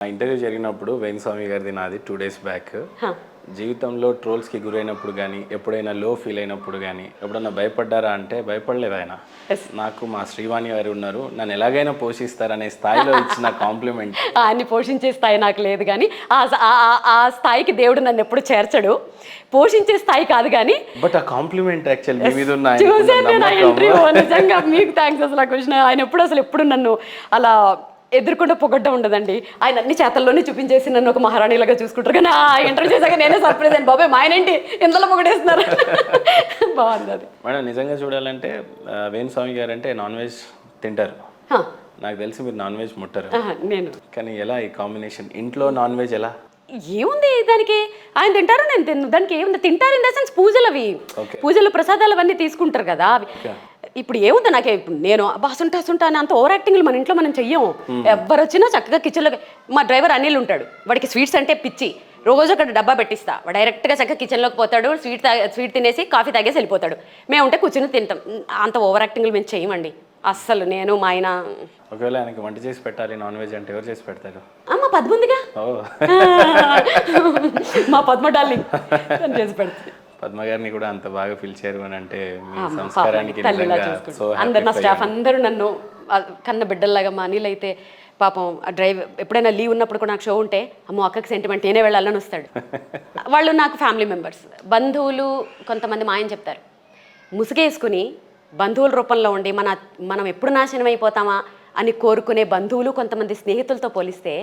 ఆ ఇంటర్వ్యూ జరిగినప్పుడు వేణుస్వామి గారిది నాది 2 days బ్యాక్. హా. జీవితంలో ట్రోల్స్కి గురైనప్పుడు కానీ ఎప్పుడైనా లో ఫీల్ అయినప్పుడు కానీ ఎప్పుడన్నా భయపడ్డారా అంటే భయపడలేదు ఆయన. Yes. నాకు మా శ్రీవాణి గారు ఉన్నారు, నన్ను ఎలాగైనా పోషిస్తారనే స్థాయిలో ఇచ్చిన కాంప్లిమెంట్. ఆయన్ని పోషించే స్థాయి నాకు లేదు కానీ ఆ స్థాయికి దేవుడు నన్ను ఎప్పుడు చేర్చడు. పోషించే స్థాయి కాదు కానీ బట్ ఆ కాంప్లిమెంట్ యాక్చువల్ మీ మీద ఉన్న చూసాను నేను ఆ నమ్మకం. ఇంటర్వ్యూ. నిజంగా మీకు థ్యాంక్స్ అసలు. ఆ క్వశ్చన్ ఆయన ఎప్పుడు నన్ను అలా ఎదుర్కొంటే పొగడ్డం ఉండదండి. ఆయన అన్ని చేతల్లోనే చూపించేసి నన్ను ఒక మహారాణిలాగా చూసుకుంటారు. కానీ ఆ ఇంటర్వ్యూ చేశాక నేనే సర్ప్రైజ్ అండి, బాబాయ్ మా ఆయన ఏంటి ఇంతలో పొగడేస్తున్నారు. బాగుంది అది. మేడం నిజంగా చూడాలంటే వేణుస్వామి గారు అంటే నాన్ వెజ్ తింటారు. హా. నాకు తెలిసి మీరు నాన్ వెజ్ ముట్టరు. నేను కానీ ఎలా ఈ కాంబినేషన్ ఇంట్లో నాన్ వెజ్ ఎలా? ఏముంది దానికి, ఆయన తింటారు నేను తిన్ను. దానికి ఏముంది, తింటారు ఇన్ ద సెన్స్ పూజలు అవి, Okay. పూజలు ప్రసాదాలు అవన్నీ తీసుకుంటారు కదా అవి. ఇప్పుడు ఏముంది నాకే, ఇప్పుడు నేను బాసుంటా అని అంత ఓవర్ యాక్టింగ్లు మన ఇంట్లో మనం చెయ్యము. ఎవరు వచ్చినా చక్కగా కిచెన్లో, మా డ్రైవర్ అనిల్ ఉంటాడు, వాడికి స్వీట్స్ అంటే పిచ్చి. రోజు అక్కడ డబ్బా పెట్టిస్తా, వాడు డైరెక్ట్గా చక్కగా కిచెన్లోకి పోతాడు, స్వీట్ తినేసి కాఫీ తాగేసి వెళ్ళిపోతాడు. మేము ఉంటే కూర్చుని తింటాం. అంత ఓవర్ యాక్టింగ్లు మేము చెయ్యమండి అస్సలు. నేను మా ఆయన ఒకవేళ ఆయనకి వంట చేసి పెట్టాలి నాన్ వెజ్ అంటే ఎవరు చేసి పెడతారు? మా పద్మ ఉందిగా, ఓ మా పద్మ డార్లింగ్ తను చేసి పెడుతుంది. పద్మ గారిని కూడా అంత బాగా పిలిచారు అని అంటే మీ సంస్కారానికి తల్లిలా నిజంగా చూసుకుంటాను. సో అందరు నా స్టాఫ్ అందరూ నన్ను కన్న బిడ్డల్లాగా. మా అనిల్ అయితే పాపం ఆ డ్రైవ్ ఎప్పుడైనా లీవ్ ఉన్నప్పుడు కూడా నాకు షో ఉంటే అమ్మో అక్కకి సెంటిమెంట్ నేనే వెళ్ళాలని వస్తాడు. వాళ్ళు నాకు ఫ్యామిలీ మెంబర్స్. బంధువులు కొంతమంది మా ఆయన చెప్తారు, ముసుగేసుకుని బంధువుల రూపంలో ఉండి మనం ఎప్పుడు నాశనం అయిపోతామా అని కోరుకునే బంధువులు కొంతమంది స్నేహితులతో పోలిస్తే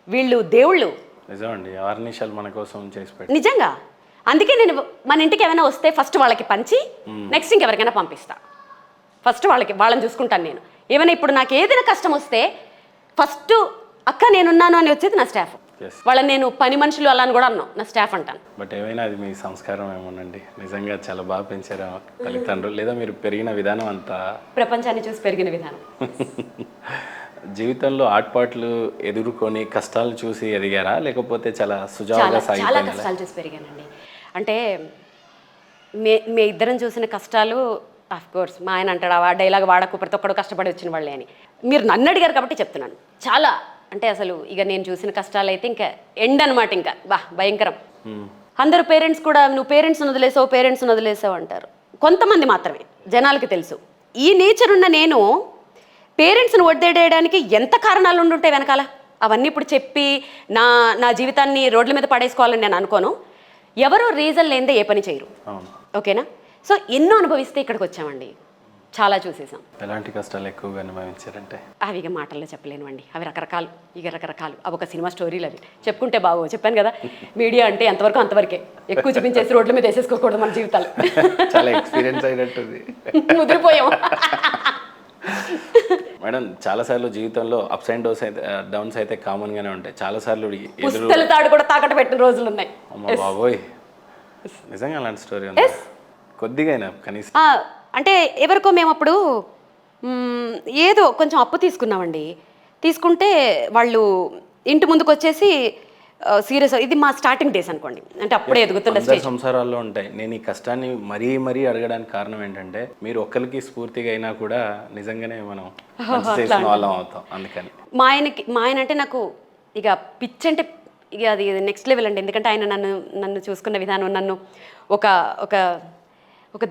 వీళ్ళు దేవుళ్ళు. నిజమండి, 6 నిమిషాలు మన కోసం చేసి పెట్టి నిజంగా. అందుకే నేను మన ఇంటికి ఏమైనా వస్తే ఫస్ట్ వాళ్ళకి పంచి నెక్స్ట్ ఇంకెవరికైనా పంపిస్తా. ఫస్ట్ వాళ్ళని చూసుకుంటాను నేను. ఏమైనా ఇప్పుడు నాకు ఏదైనా కష్టం వస్తే ఫస్ట్ అక్క నేనున్నాను అని వచ్చేది నా స్టాఫ్. Yes. వాళ్ళని నేను పని మనుషులు అలా అని కూడా అన్నాను, నా స్టాఫ్ అంటాను. బట్ ఏమైనా అది మీ సంస్కారం ఏమోనండి. నిజంగా చాలా బాగా పెంచారు తల్లిదండ్రులు, లేదా మీరు పెరిగిన విధానం అంతా ప్రపంచాన్ని చూసి పెరిగిన విధానం. జీవితంలో ఆటపాట్లు ఎదుర్కొని కష్టాలు చూసి ఎదిగారా, లేకపోతే చాలా సుజావుగా చాలా సాగిపోయిందా? కష్టాలు చూసి పెరిగానండి. అంటే మే ఇద్దరం చూసిన కష్టాలు, ఆఫ్ కోర్స్ మా ఆయన అంటాడు ఆ డైలాగ్ వాడకు, ప్రతి ఒక్కడు కష్టపడి వచ్చిన వాళ్ళే అని. మీరు నన్ను అడిగారు కాబట్టి చెప్తున్నాను. చాలా అంటే అసలు ఇక నేను చూసిన కష్టాలు అయితే ఇంకా ఎండ్ అనమాట. ఇంకా భయంకరం. అందరూ పేరెంట్స్ కూడా నువ్వు పేరెంట్స్ని వదిలేసావు అంటారు. కొంతమంది మాత్రమే జనాలకి తెలుసు. ఈ నేచర్ ఉన్న నేను పేరెంట్స్ని వదిలేయడానికి ఎంత కారణాలు ఉండుంటాయి వెనకాల, అవన్నీ ఇప్పుడు చెప్పి నా జీవితాన్ని రోడ్ల మీద పడేసుకోవాలని నేను అనుకోను. ఎవరో రీజన్ లేనిదే ఏ పని చేయరు. ఓకేనా? సో ఎన్నో అనుభవిస్తే ఇక్కడికి వచ్చామండి. చాలా చూసేసాం. ఎలాంటి కష్టాలు ఎక్కువగా అనుభవించారంటే? అవి ఇక మాటల్లో చెప్పలేను అండి. అవి రకరకాలు, ఇక రకరకాలు. అవి ఒక సినిమా స్టోరీలు. అవి చెప్పుకుంటే బాగో. చెప్పాను కదా, మీడియా అంటే ఎంతవరకు అంతవరకే. ఎక్కువ చూపించేసి రోడ్ల మీద వేసేసుకోకూడదు మన జీవితాలు. చాలా ఎక్స్పీరియన్స్ అయినట్టుంది. ముదిరిపోయాం. మేడం చాలాసార్లు జీవితంలో అప్స్ అండ్ డౌన్స్ అయితే కామన్గానే ఉంటాయి. చాలాసార్లు పుస్తల తాడు కూడా తాకట్టు పెట్టిన రోజులు ఉన్నాయి. అమ్మ బాబోయ్, నిజంగా అలాంటి స్టోరీ ఉంది కొద్దిగా కనీసం? అంటే ఎవరికో మేము అప్పుడు ఏదో కొంచెం అప్పు తీసుకున్నామండి. తీసుకుంటే వాళ్ళు ఇంటి ముందుకు వచ్చేసి సీరియస్, ఇది మా స్టార్టింగ్ డేస్ అనుకోండి, అంటే అప్పుడే ఎదుగుతున్న స్టేజ్. సంసారాల్లో ఉంటాయి. నేను ఈ కష్టాన్ని మరీ అడగడానికి కారణం ఏంటంటే మీరు ఒక్కరికి స్ఫూర్తిగా అయినా కూడా నిజంగానే మనం చేసిన వాళ్ళం అవుతాం. అందుకని మా ఆయన అంటే నాకు ఇక పిచ్ అంటే ఇక అది నెక్స్ట్ లెవెల్ అండి. ఎందుకంటే ఆయన నన్ను చూసుకున్న విధానం, నన్ను ఒక ఒక ఒక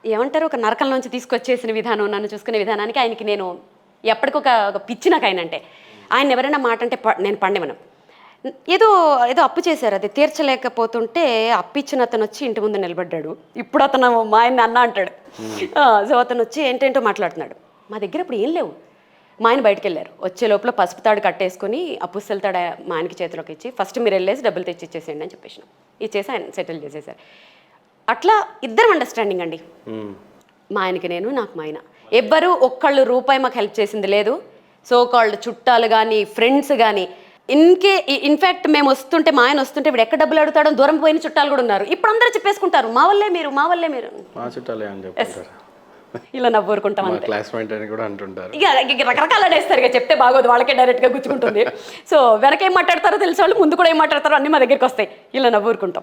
ఏమంటారు, ఒక నరకంలోంచి తీసుకొచ్చేసిన విధానం, నన్ను చూసుకునే విధానానికి ఆయనకి నేను ఎప్పటికొక పిచ్చి నాకు ఆయన అంటే. ఆయన ఎవరైనా మాట అంటే నేను పండేమను. ఏదో అప్పు చేశారు, అది తీర్చలేకపోతుంటే అప్పిచ్చిన అతను వచ్చి ఇంటి ముందు నిలబడ్డాడు. ఇప్పుడు అతను మా ఆయన అన్న అంటాడు. సో అతను వచ్చి ఏంటేంటో మాట్లాడుతున్నాడు. మా దగ్గర ఇప్పుడు ఏం లేవు. మా ఆయన బయటకు వెళ్ళారు. వచ్చే లోపల పసుపు తాడు కట్టేసుకుని ఆ పుస్తల తాడు మా ఆయనకి చేతిలోకి ఇచ్చి ఫస్ట్ మీరు వెళ్ళేసి డబ్బులు తెచ్చి ఇచ్చేసేయండి అని చెప్పేసిన. ఇచ్చేసి ఆయన సెటిల్ చేసేసారు. అట్లా ఇద్దరం అండర్స్టాండింగ్ అండి. మా ఆయనకి నేను, నాకు మా ఆయన. ఎవ్వరూ ఒక్కళ్ళు రూపాయి మాకు హెల్ప్ చేసింది లేదు. సో కాల్డ్ చుట్టాలు కానీ ఫ్రెండ్స్ కానీ. ఇన్ఫ్యాక్ట్ మేము వస్తుంటే, మా ఆయన వస్తుంటే ఇప్పుడు ఎక్కడ డబ్బులు అడుగుతాడో దూరం పోయిన చుట్టాలు కూడా ఉన్నారు. ఇప్పుడు అందరూ చెప్పేసుకుంటారు మా వల్లే మీరు. మా చుట్టాలే అని చెప్తారు. ఇలా నవ్వుకుంటాం అంతే. క్లాస్మేట్ అని కూడా అంటుంటారు. ఇక రకరకాల అనేస్తారు. ఇక చెప్తే బాగోదు, వాళ్ళకే డైరెక్ట్గా గుచ్చుకుంటుంది. సో వెనక ఏం మాట్లాడతారో తెలిసే వాళ్ళు ముందు కూడా ఏం మాట్లాడతారో అన్నీ మా దగ్గరికి వస్తాయి. ఇలా నవ్వుకుంటాం.